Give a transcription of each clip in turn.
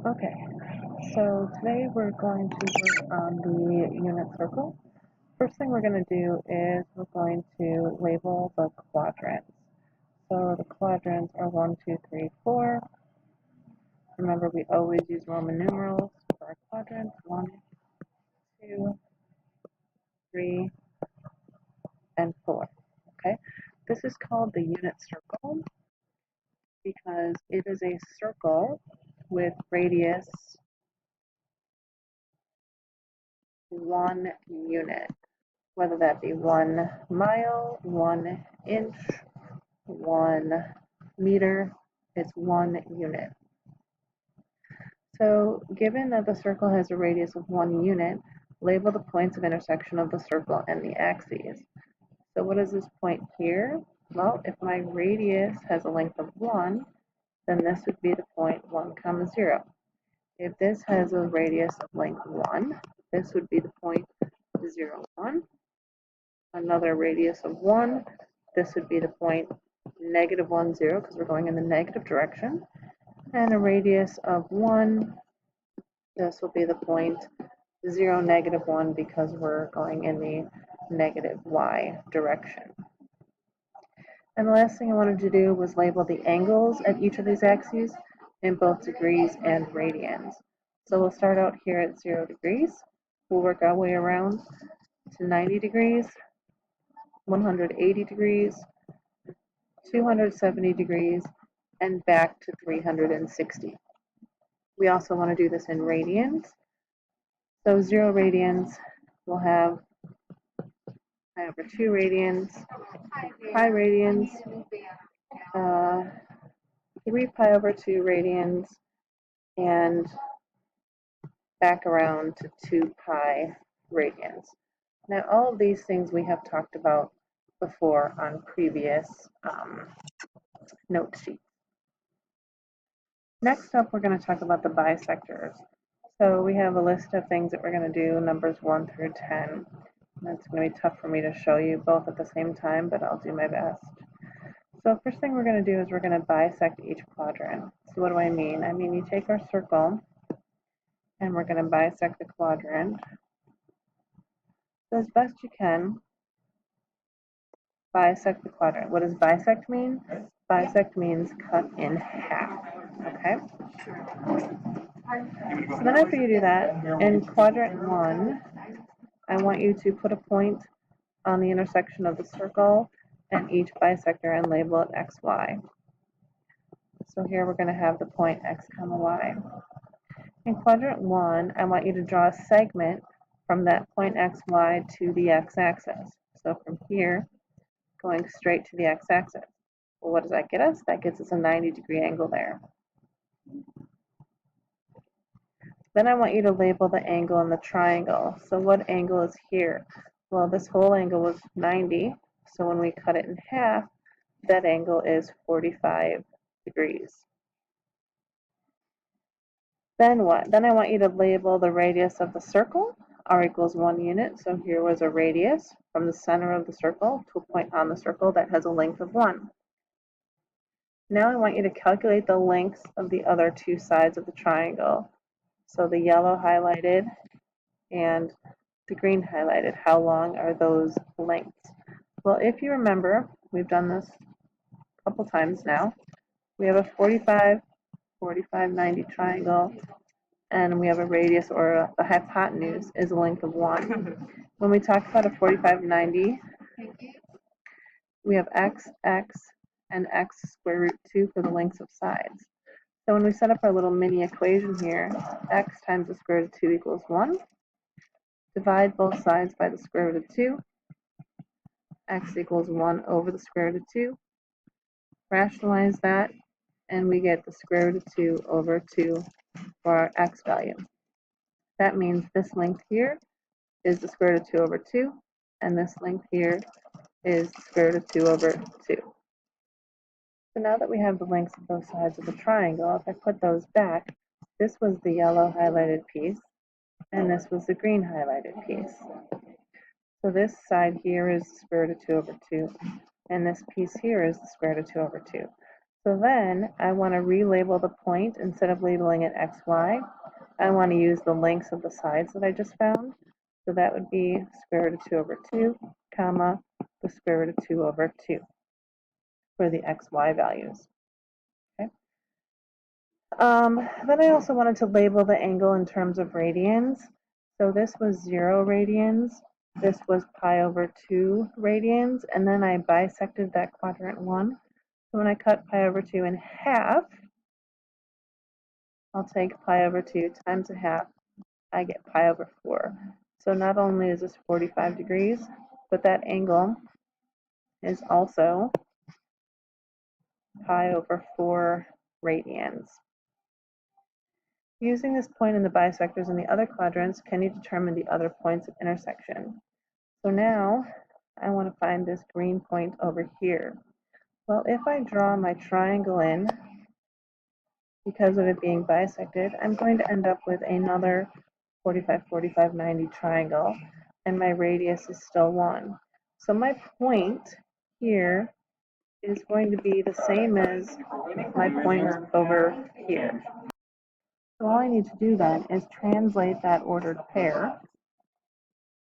Okay, so today we're going to work on the unit circle. First thing we're going to do is we're going to label the quadrants. So the quadrants are 1, 2, 3, 4. Remember, we always use Roman numerals for our quadrants. 1, 2, 3, and 4. Okay, this is called the unit circle because it is a circle with radius 1 unit, whether that be 1 mile, 1 inch, 1 meter, it's 1 unit. So given that the circle has a radius of 1 unit, label the points of intersection of the circle and the axes. So what is this point here? Well, if my radius has a length of 1, then this would be the point 1, 0. If this has a radius of length 1, this would be the point 0, 1. Another radius of 1, this would be the point -1, 0, because we're going in the negative direction. And a radius of 1, this will be the point 0, -1, because we're going in the negative y direction. And the last thing I wanted to do was label the angles at each of these axes in both degrees and radians. So we'll start out here at 0 degrees. We'll work our way around to 90 degrees, 180 degrees, 270 degrees, and back to 360. We also want to do this in radians. So 0 radians, we'll have pi over 2 radians, pi radians, 3 pi over 2 radians, and back around to 2 pi radians. Now, all of these things we have talked about before on previous note sheets. Next up, we're going to talk about the bisectors. So we have a list of things that we're going to do, numbers 1 through 10. It's going to be tough for me to show you both at the same time, but I'll do my best. So first thing we're going to do is we're going to bisect each quadrant. So what do I mean? I mean, you take our circle, and we're going to bisect the quadrant. So as best you can, bisect the quadrant. What does bisect mean? Bisect means cut in half, okay? So then after you do that, in quadrant 1, I want you to put a point on the intersection of the circle and each bisector and label it x, y. So here we're going to have the point x, y. In quadrant 1, I want you to draw a segment from that point x, y to the x-axis. So from here, going straight to the x-axis. Well, what does that get us? That gets us a 90-degree angle there. Then I want you to label the angle in the triangle. So what angle is here? Well, this whole angle was 90, so when we cut it in half, that angle is 45 degrees. Then what? Then I want you to label the radius of the circle. R equals 1 unit, so here was a radius from the center of the circle to a point on the circle that has a length of 1. Now I want you to calculate the lengths of the other two sides of the triangle. So the yellow highlighted and the green highlighted, how long are those lengths? Well, if you remember, we've done this a couple times now. We have a 45, 45, 90 triangle, and we have a radius, or the hypotenuse is a length of 1. When we talk about a 45, 90, we have x, and x square root 2 for the lengths of sides. So when we set up our little mini equation here, x times the square root of 2 equals 1. Divide both sides by the square root of 2. X equals 1 over the square root of 2. Rationalize that, and we get the square root of 2 over 2 for our x value. That means this length here is the square root of 2 over 2, and this length here is the square root of 2 over 2. So now that we have the lengths of both sides of the triangle, if I put those back, this was the yellow highlighted piece, and this was the green highlighted piece. So this side here is the square root of 2 over 2, and this piece here is the square root of 2 over 2. So then I want to relabel the point. Instead of labeling it XY, I want to use the lengths of the sides that I just found. So that would be square root of 2 over 2, comma, the square root of 2 over 2 for the XY values. Okay. Then I also wanted to label the angle in terms of radians. So this was 0 radians, this was pi over 2 radians, and then I bisected that quadrant 1. So when I cut pi over 2 in half, I'll take pi over 2 times a half, I get pi over 4. So not only is this 45 degrees, but that angle is also pi over 4 radians. Using this point in the bisectors in the other quadrants, can you determine the other points of intersection? So now I want to find this green point over here. Well, if I draw my triangle in, because of it being bisected, I'm going to end up with another 45, 45, 90 triangle, and my radius is still 1. So my point here is going to be the same as my point over here. So all I need to do then is translate that ordered pair,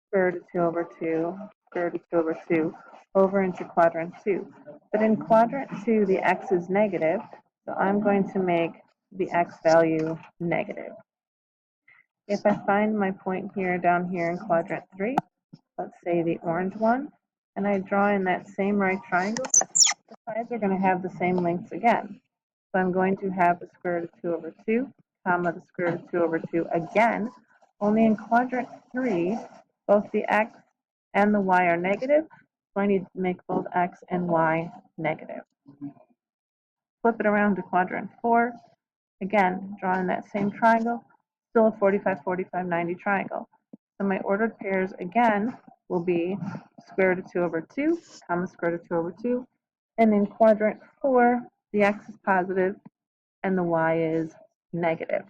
square root of 2 over 2, square root of 2 over 2, over into quadrant 2. But in quadrant 2, the x is negative, so I'm going to make the x value negative. If I find my point here down here in quadrant 3, let's say the orange one, and I draw in that same right triangle, the sides are going to have the same lengths again. So I'm going to have the square root of 2 over 2, comma, the square root of 2 over 2 again, only in quadrant 3, both the x and the y are negative, so I need to make both x and y negative. Flip it around to quadrant 4, again, drawing that same triangle, still a 45, 45, 90 triangle. So my ordered pairs, again, will be square root of 2 over 2, comma, square root of 2 over 2, and in quadrant 4, the x is positive and the y is negative.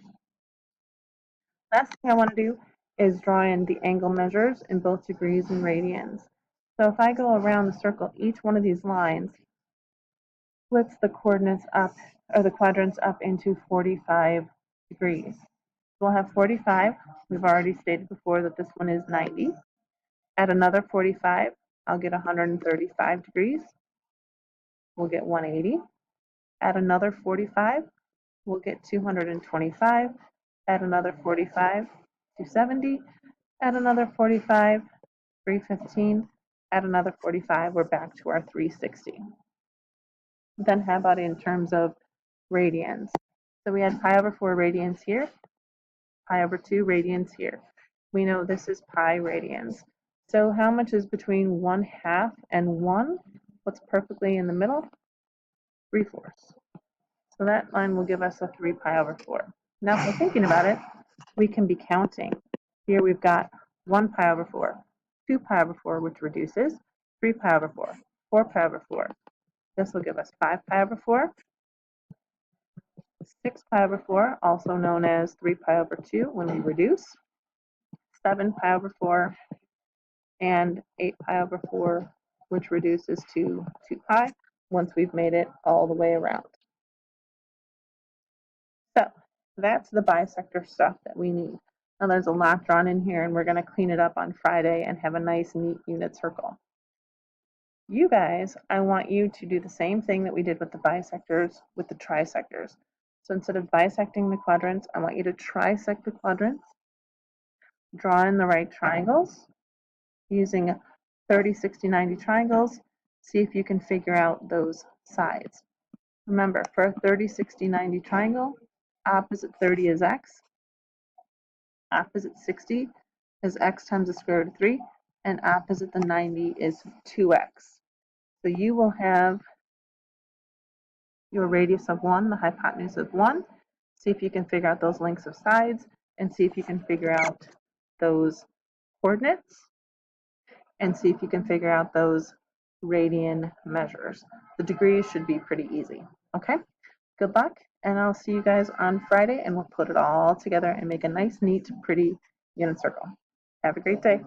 Last thing I want to do is draw in the angle measures in both degrees and radians. So if I go around the circle, each one of these lines splits the coordinates up, or the quadrants up into 45 degrees. We'll have 45. We've already stated before that this one is 90. At another 45, I'll get 135 degrees. We'll get 180. At another 45, we'll get 225. At another 45, 270. At another 45, 315. At another 45, we're back to our 360. Then how about in terms of radians? So we had pi over 4 radians here, pi over 2 radians here. We know this is pi radians. So how much is between 1/2 and 1? What's perfectly in the middle? 3/4. So that line will give us a 3 pi over 4. Now if we're thinking about it, we can be counting. Here we've got 1 pi over 4, 2 pi over 4, which reduces, 3 pi over 4, 4 pi over 4. This will give us 5 pi over 4, 6 pi over 4, also known as 3 pi over 2 when we reduce, 7 pi over 4, and 8 pi over 4, which reduces to 2 pi once we've made it all the way around. So that's the bisector stuff that we need. Now there's a lot drawn in here, and we're going to clean it up on Friday and have a nice, neat unit circle. You guys, I want you to do the same thing that we did with the bisectors with the trisectors. So instead of bisecting the quadrants, I want you to trisect the quadrants, draw in the right triangles, using 30, 60, 90 triangles, see if you can figure out those sides. Remember, for a 30, 60, 90 triangle, opposite 30 is x, opposite 60 is x times the square root of 3, and opposite the 90 is 2x. So you will have your radius of 1, the hypotenuse of 1. See if you can figure out those lengths of sides, and see if you can figure out those coordinates, and see if you can figure out those radian measures. The degrees should be pretty easy. Okay? Good luck, and I'll see you guys on Friday, and we'll put it all together and make a nice, neat, pretty unit circle. Have a great day.